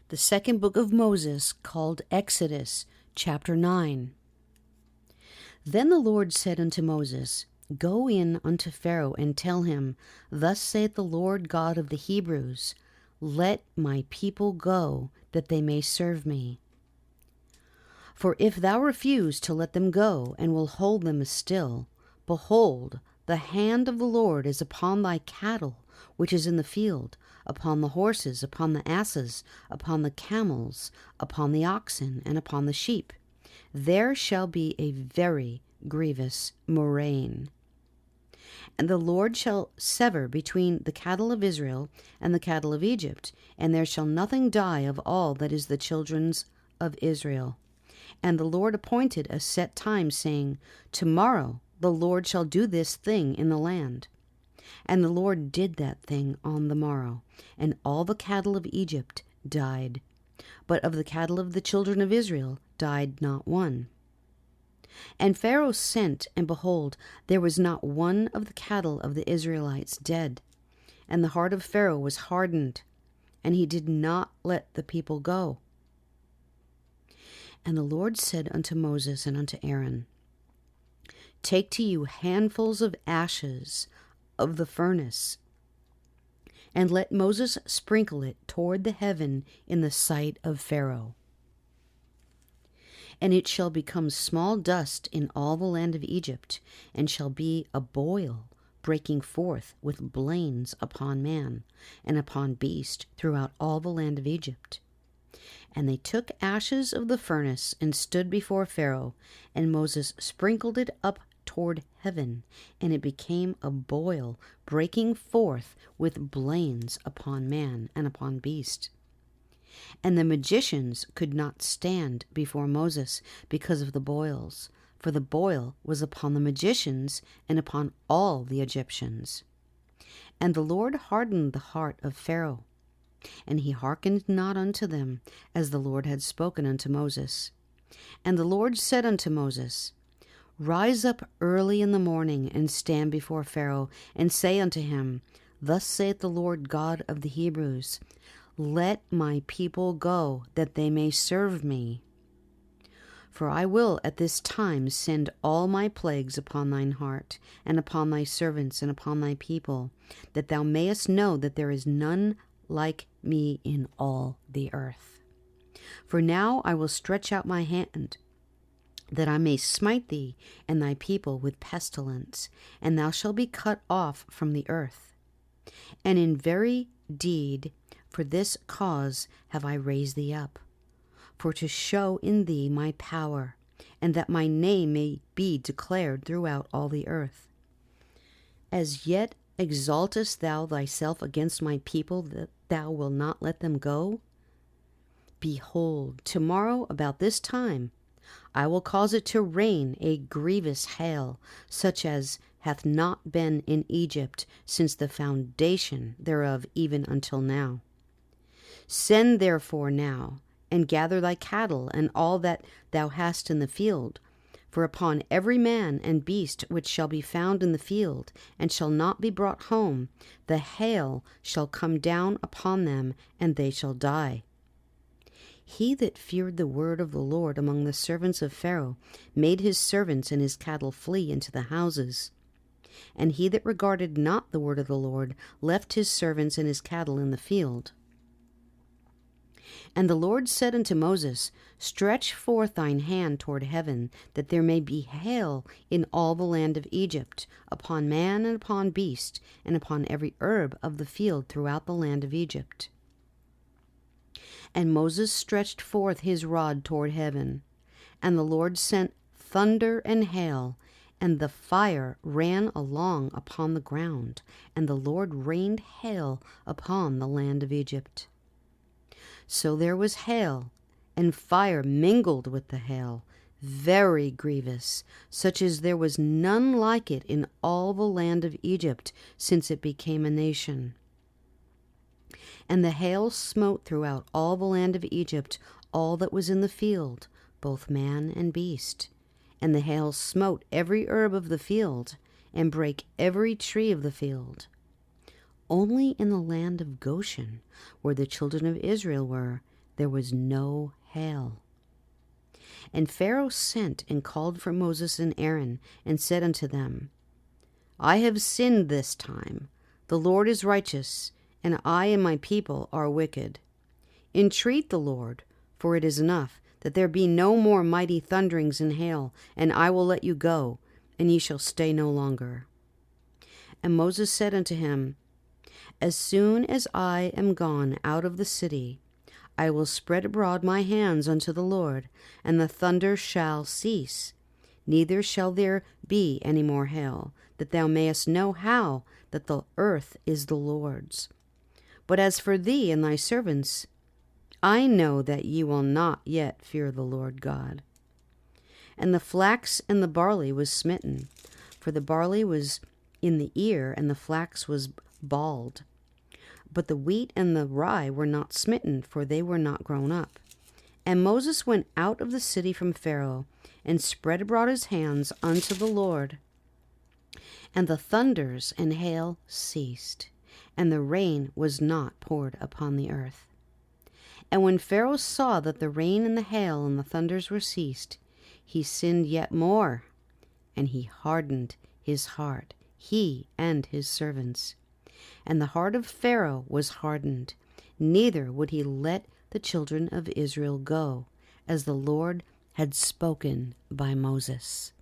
The second book of Moses, called Exodus, chapter 9. Then the Lord said unto Moses, Go in unto Pharaoh, and tell him, Thus saith the Lord God of the Hebrews, Let my people go, that they may serve me. For if thou refuse to let them go, and will hold them still, behold, the hand of the Lord is upon thy cattle, which is in the field, upon the horses, upon the asses, upon the camels, upon the oxen, and upon the sheep. There shall be a very grievous murrain. And the Lord shall sever between the cattle of Israel and the cattle of Egypt, and there shall nothing die of all that is the children's of Israel. And the Lord appointed a set time, saying, Tomorrow the Lord shall do this thing in the land. And the Lord did that thing on the morrow, and all the cattle of Egypt died. But of the cattle of the children of Israel died not one. And Pharaoh sent, and behold, there was not one of the cattle of the Israelites dead. And the heart of Pharaoh was hardened, and he did not let the people go. And the Lord said unto Moses and unto Aaron, Take to you handfuls of ashes of the furnace, and let Moses sprinkle it toward the heaven in the sight of Pharaoh. And it shall become small dust in all the land of Egypt, and shall be a boil breaking forth with blains upon man and upon beast throughout all the land of Egypt. And they took ashes of the furnace and stood before Pharaoh, and Moses sprinkled it up toward heaven, and it became a boil breaking forth with blains upon man and upon beast. And the magicians could not stand before Moses because of the boils, for the boil was upon the magicians and upon all the Egyptians. And the Lord hardened the heart of Pharaoh, and he hearkened not unto them, as the Lord had spoken unto Moses. And the Lord said unto Moses, Rise up early in the morning, and stand before Pharaoh, and say unto him, Thus saith the Lord God of the Hebrews, Let my people go, that they may serve me. For I will at this time send all my plagues upon thine heart, and upon thy servants, and upon thy people, that thou mayest know that there is none like me in all the earth. For now I will stretch out my hand, that I may smite thee and thy people with pestilence, and thou shalt be cut off from the earth. And in very deed, for this cause have I raised thee up, for to show in thee my power, and that my name may be declared throughout all the earth. As yet exaltest thou thyself against my people, that thou wilt not let them go? Behold, tomorrow about this time I will cause it to rain a grievous hail, such as hath not been in Egypt since the foundation thereof even until now. Send therefore now, and gather thy cattle, and all that thou hast in the field, for upon every man and beast which shall be found in the field, and shall not be brought home, the hail shall come down upon them, and they shall die. He that feared the word of the Lord among the servants of Pharaoh made his servants and his cattle flee into the houses. And he that regarded not the word of the Lord left his servants and his cattle in the field. And the Lord said unto Moses, Stretch forth thine hand toward heaven, that there may be hail in all the land of Egypt, upon man and upon beast, and upon every herb of the field throughout the land of Egypt. And Moses stretched forth his rod toward heaven, and the Lord sent thunder and hail, and the fire ran along upon the ground, and the Lord rained hail upon the land of Egypt. So there was hail, and fire mingled with the hail, very grievous, such as there was none like it in all the land of Egypt since it became a nation. And the hail smote throughout all the land of Egypt all that was in the field, both man and beast. And the hail smote every herb of the field, and brake every tree of the field. Only in the land of Goshen, where the children of Israel were, there was no hail. And Pharaoh sent and called for Moses and Aaron, and said unto them, I have sinned this time. The Lord is righteous, and I and my people are wicked. Entreat the Lord, for it is enough, that there be no more mighty thunderings and hail, and I will let you go, and ye shall stay no longer. And Moses said unto him, As soon as I am gone out of the city, I will spread abroad my hands unto the Lord, and the thunder shall cease, neither shall there be any more hail, that thou mayest know how that the earth is the Lord's. But as for thee and thy servants, I know that ye will not yet fear the Lord God. And the flax and the barley was smitten, for the barley was in the ear, and the flax was bald. But the wheat and the rye were not smitten, for they were not grown up. And Moses went out of the city from Pharaoh, and spread abroad his hands unto the Lord. And the thunders and hail ceased, and the rain was not poured upon the earth. And when Pharaoh saw that the rain and the hail and the thunders were ceased, he sinned yet more, and he hardened his heart, he and his servants. And the heart of Pharaoh was hardened, neither would he let the children of Israel go, as the Lord had spoken by Moses.